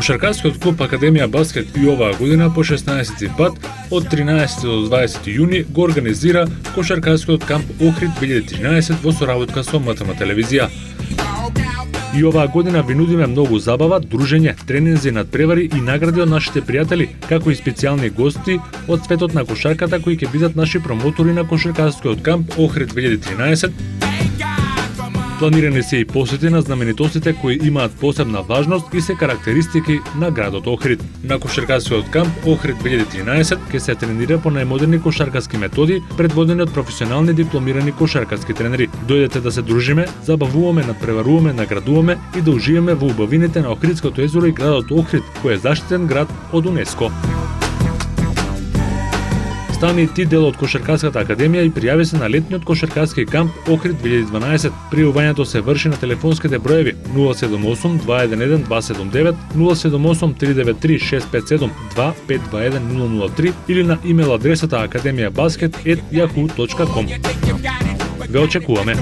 Кошаркарскиот клуб Академија Баскет и оваа година по 16 пат од 13 до 20 јуни го организира Кошаркарскиот камп Охрид 2013 во соработка со МТМ телевизија. И оваа година ви нудиме многу забава, дружење, тренинзи, надпревари и награди од нашите пријатели, како и специјални гости од светот на кошарката кои ќе бидат наши промотори на Кошаркарскиот камп Охрид 2013. Планирани се и посети на знаменитостите кои имаат посебна важност и се карактеристики на градот Охрид. На Кошаркарскиот камп Охрид 2013 ќе се тренира по најмодерни кошаркарски методи, предводени од професионални дипломирани кошаркарски тренери. Дојдете да се дружиме, забавуваме, надпреваруваме, наградуваме и да уживаме во убавините на Охридското езеро и градот Охрид, кој е заштитен град од УНЕСКО. Стани и ти дел од Кошаркарската академија и пријави се на летниот кошаркарски камп Охрид 2012. Пријавувањето се врши на телефонските броеви 078 211 279, 078 393 657, 2521 003 или на имейл адресата academiabasket@yahoo.com. Ве очекуваме.